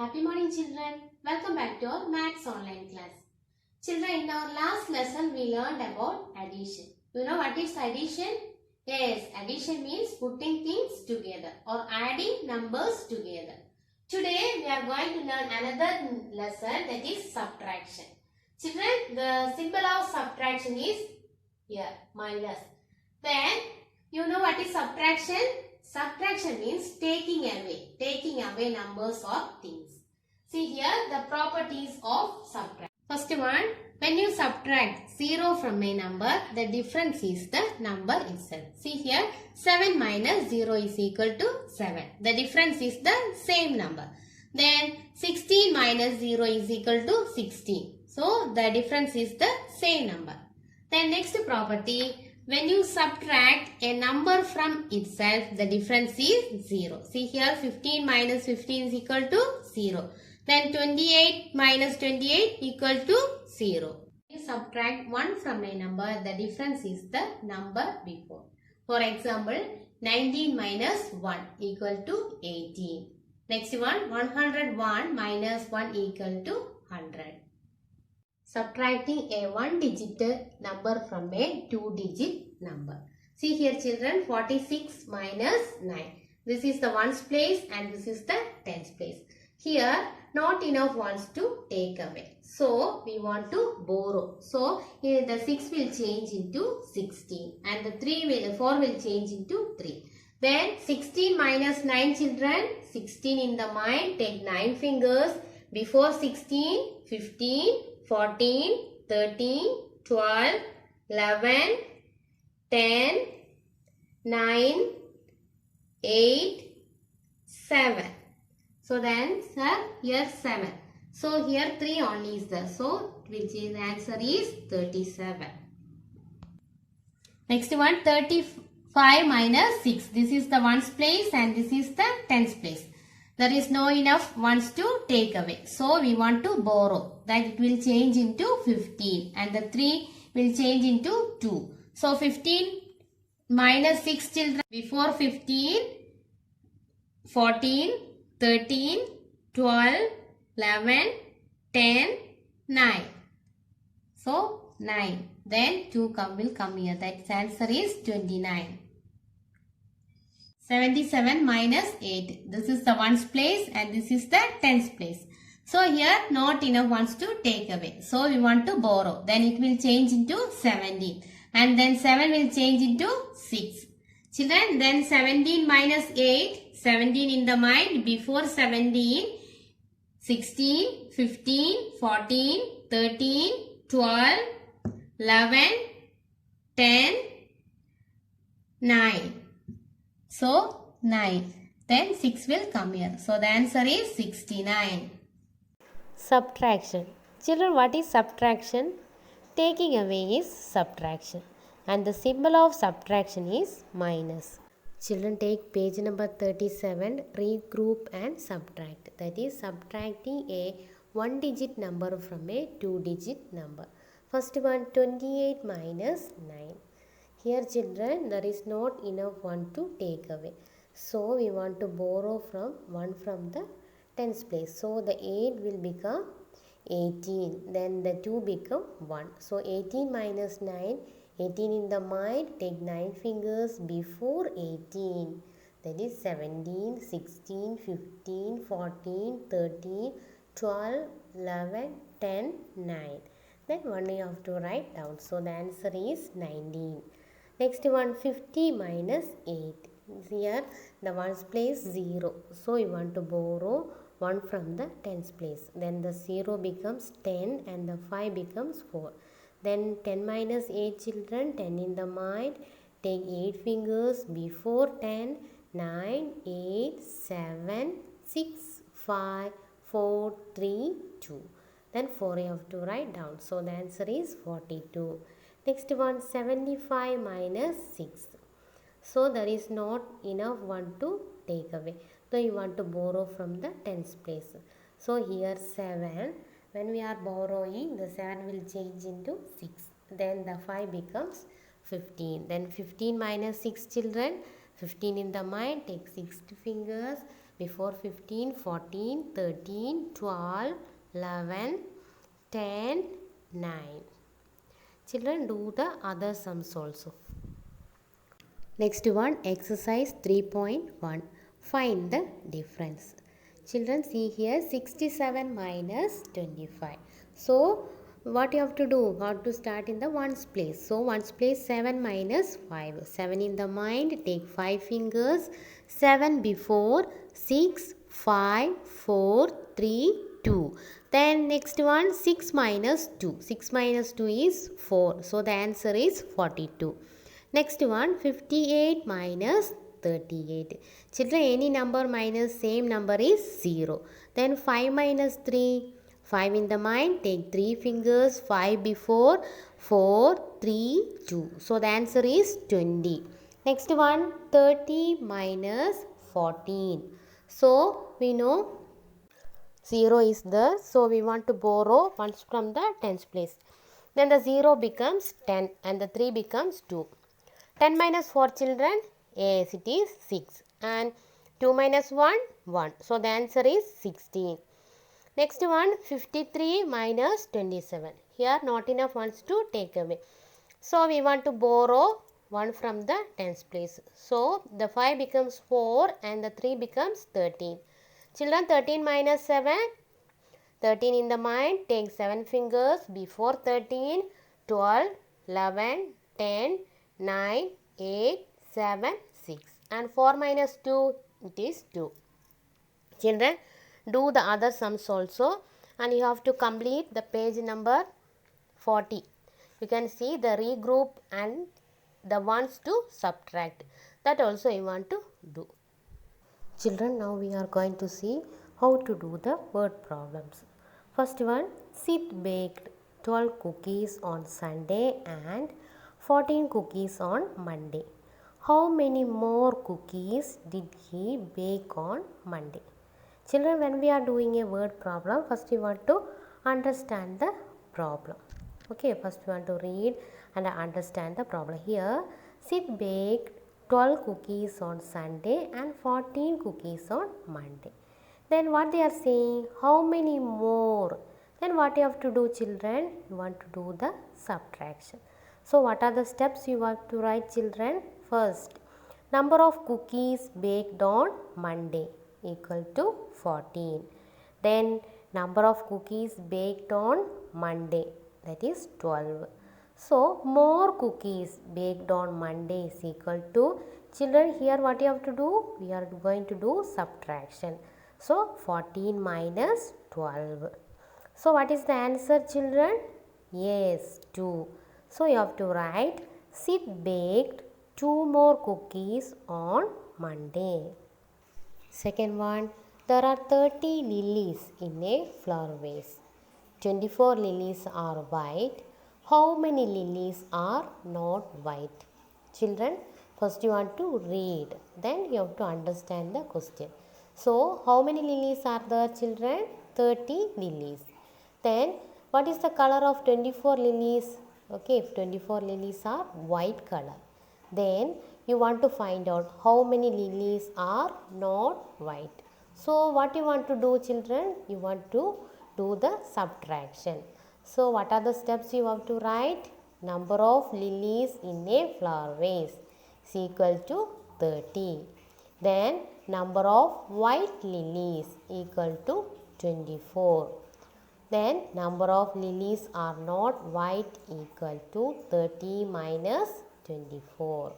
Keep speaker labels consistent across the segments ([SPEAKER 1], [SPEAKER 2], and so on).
[SPEAKER 1] Happy morning children. Welcome back to our maths online class. Children, in our last lesson we learned about addition. You know what is addition? Yes, addition means putting things together or adding numbers together. Today we are going to learn another lesson, that is subtraction. Children, the symbol of subtraction is here, minus. Then you know what is subtraction? Subtraction means taking away numbers or things. See here the properties of subtraction. First one, when you subtract 0 from a number, the difference is the number itself. See here, 7 minus 0 is equal to 7. The difference is the same number. Then 16 minus 0 is equal to 16. So the difference is the same number. Then next property, when you subtract a number from itself, the difference is 0. See here, 15 minus 15 is equal to 0. Then 28 minus 28 equal to 0. You subtract 1 from a number, the difference is the number before. For example, 19 minus 1 equal to 18. Next one, 101 minus 1 equal to 100. Subtracting a 1-digit number from a 2-digit number. See here children, 46 minus 9. This is the ones place and this is the tens place. Here not enough ones to take away. So we want to borrow. So here the 6 will change into 16 and the 4 will change into 3. Then 16 minus 9 children, 16 in the mind, take 9 fingers. Before 16, 15, 14, 13, 12, 11, 10, 9, 8, 7. So the answer here 7. So here 3 only is there. So which is the answer is 37. Next one, 35 minus 6. This is the ones place and this is the tens place. There is no enough ones to take away. So we want to borrow. That it will change into 15 and the 3 will change into 2. So 15 minus 6 children. Before 15, 14, 13, 12, 11, 10, 9. So 9. Then 2 will come here. That answer is 29. 77 minus 8. This is the ones place and this is the tens place. So here not enough ones to take away. So we want to borrow. Then it will change into 17. And then 7 will change into 6. Children, then 17 minus 8. 17 in the mind. Before 17, 16, 15, 14, 13, 12, 11, 10, 9. So 9. Then 6 will come here. So the answer is 69.
[SPEAKER 2] Subtraction. Children, what is subtraction? Taking away is subtraction. And the symbol of subtraction is minus. Children, take page number 37, regroup and subtract. That is subtracting a 1-digit number from a 2-digit number. First one, 28 minus 9. Here children, there is not enough one to take away. So we want to borrow from 1 from the tens place. So the 8 will become 18. Then the 2 become 1. So 18 minus 9. 18 in the mind, take 9 fingers before 18. That is 17, 16, 15, 14, 13, 12, 11, 10, 9. Then one you have to write down. So the answer is 19. Next one, 50 minus 8. Here the ones place 0. So you want to borrow 1 from the tens place. Then the 0 becomes 10 and the 5 becomes 4. Then 10 minus 8 children, 10 in the mind. Take 8 fingers before 10. 9, 8, 7, 6, 5, 4, 3, 2. Then 4 you have to write down. So the answer is 42. Next one, 75 minus 6. So there is not enough one to take away. So you want to borrow from the tens place. So here 7. When we are borrowing, the 7 will change into 6. Then the 5 becomes 15. Then 15 minus 6 children. 15 in the mind, take 6 fingers Before 15, 14, 13, 12, 11, 10, 9. Children, do the other sums also. Next one, exercise 3.1. Find the difference. Children, see here 67 minus 25. So, what you have to do? You have to start in the ones place. So, ones place 7 minus 5. 7 in the mind, take 5 fingers. 7 before, 6, 5, 4, 3, 2. Then next one, 6 minus 2. 6 minus 2 is 4. So, the answer is 42. Next one, 58 minus 38. Children, any number minus same number is 0. Then 5 minus 3. 5 in the mind, take 3 fingers. 5 before, 4, 3, 2. So, the answer is 20. Next one, 30 minus 14. So, we know 0 is there. So, we want to borrow once from the tens place. Then the 0 becomes 10 and the 3 becomes 2. 10 minus 4 children, yes, it is 6. And 2 minus 1, 1. So, the answer is 16. Next one, 53 minus 27. Here, not enough ones to take away. So, we want to borrow 1 from the tens place. So, the 5 becomes 4 and the 3 becomes 13. Children, 13 minus 7. 13 in the mind, take 7 fingers. Before 13, 12, 11, 10, 9, 8, 7, 6. And 4 minus 2, it is 2. Children, do the other sums also. And you have to complete the page number 40. You can see the regroup and the ones to subtract. That also you want to do. Children, now we are going to see how to do the word problems. First one, Sid baked 12 cookies on Sunday and 14 cookies on Monday. How many more cookies did he bake on Monday? Children, when we are doing a word problem, first we want to understand the problem. Okay, first we want to read and understand the problem. Here, Sid baked 12 cookies on Sunday and 14 cookies on Monday. Then what they are saying, how many more? Then what you have to do, children? You want to do the subtraction. So what are the steps you have to write, children? First, number of cookies baked on Monday equal to 14. Then number of cookies baked on Monday, that is 12. So more cookies baked on Monday is equal to, children, here what you have to do? We are going to do subtraction. So 14 minus 12. So what is the answer, children? Yes, 2. So you have to write, Sid baked 2 more cookies on Monday. Second one, there are 30 lilies in a flower vase. 24 lilies are white. How many lilies are not white? Children, first you want to read, then you have to understand the question. So, how many lilies are there, children? 30 lilies. Then, what is the color of 24 lilies? Okay, 24 lilies are white color. Then, you want to find out how many lilies are not white. So, what you want to do, children? You want to do the subtraction. So, what are the steps you have to write? Number of lilies in a flower vase is equal to 30. Then, number of white lilies equal to 24. Then, number of lilies are not white equal to 30 minus 24.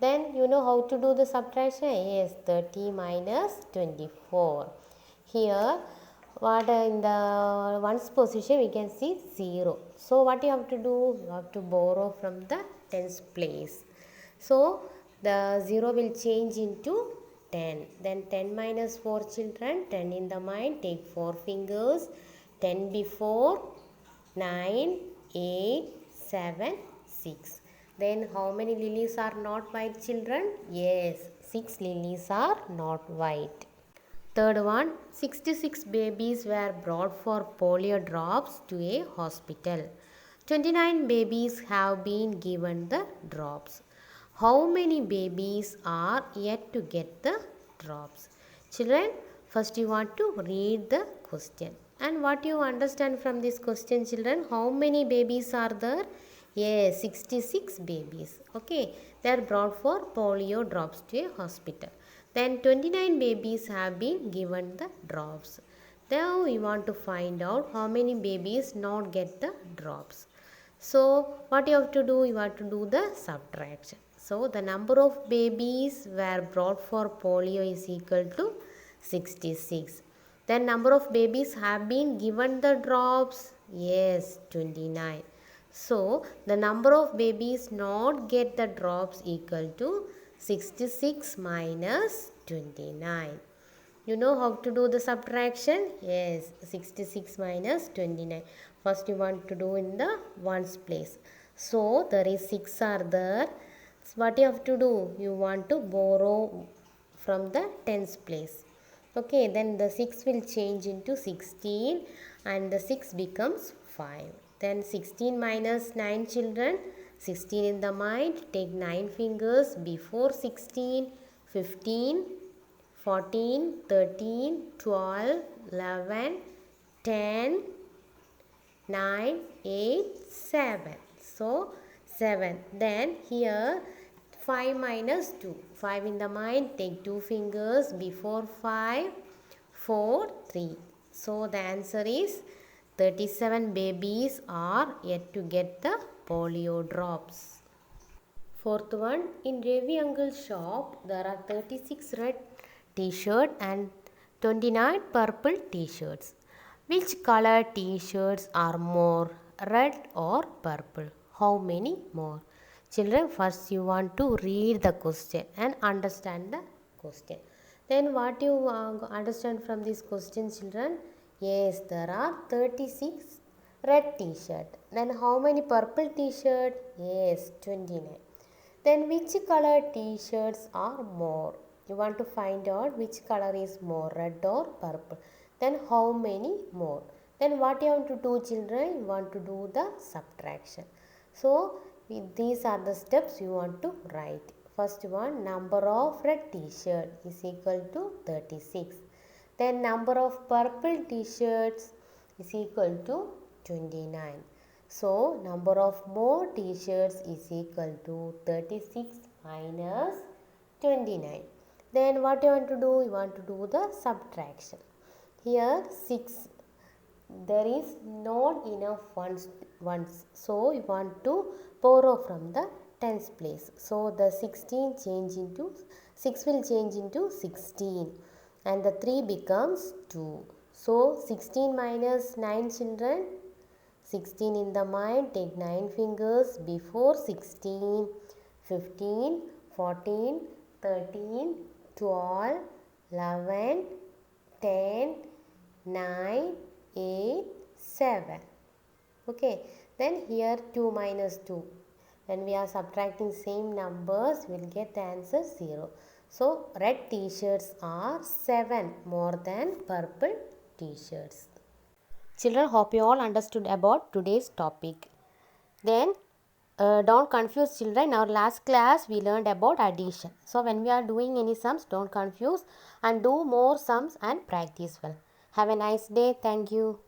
[SPEAKER 2] Then, you know how to do the subtraction? Yes, 30 minus 24. Here, what in the ones position we can see 0. So, what you have to do? You have to borrow from the tens place. So, the 0 will change into 10. Then 10 minus 4 children, 10 in the mind, take 4 fingers. 10 before, 9, 8, 7, 6. Then how many lilies are not white, children? Yes, 6 lilies are not white. Third one, 66 babies were brought for polio drops to a hospital. 29 babies have been given the drops. How many babies are yet to get the drops? Children, first you want to read the question. And what you understand from this question, children? How many babies are there? Yes, 66 babies. Okay, they are brought for polio drops to a hospital. Then 29 babies have been given the drops. Now we want to find out how many babies not get the drops. So what you have to do? You have to do the subtraction. So the number of babies were brought for polio is equal to 66. Then number of babies have been given the drops. Yes, 29. So the number of babies not get the drops equal to 66 minus 29. You know how to do the subtraction? Yes, 66 minus 29. First you want to do in the ones place. So there is 6 are there. So what you have to do? You want to borrow from the tens place. Okay, then the 6 will change into 16 and the 6 becomes 5. Then 16 minus 9 children. 16 in the mind. Take 9 fingers before 16. 15. 14, 13, 12, 11, 10, 9, 8, 7. So, 7. Then here 5 minus 2. 5 in the mind, take 2 fingers before 5, 4, 3. So, the answer is 37 babies are yet to get the polio drops. Fourth one, in Ravi Uncle's shop, there are 36 red t-shirt and 29 purple t-shirts. Which color t-shirts are more, red or purple? How many more? Children, first you want to read the question and understand the question. Then what you understand from this question, children? Yes, there are 36 red t-shirt. Then how many purple t-shirt? Yes, 29. Then which color t-shirts are more? You want to find out which color is more, red or purple. Then how many more? Then what you have to do, children? You want to do the subtraction. So these are the steps you want to write. First one, number of red t-shirt is equal to 36. Then number of purple t-shirts is equal to 29. So, number of more t-shirts is equal to 36 minus 29. Then what you want to do? You want to do the subtraction. Here 6. There is not enough ones. So, you want to borrow from the tens place. So, the 16 change into 6 will change into 16 and the 3 becomes 2. So, 16 minus 9 children. 16 in the mind, take 9 fingers before 16, 15, 14, 13, 12, 11, 10, 9, 8, 7. Okay, then here 2 minus 2. When we are subtracting same numbers, we will get the answer 0. So, red t-shirts are 7 more than purple t-shirts. Children, hope you all understood about today's topic. Then, don't confuse children. In our last class, we learned about addition. So, when we are doing any sums, don't confuse and do more sums and practice well. Have a nice day. Thank you.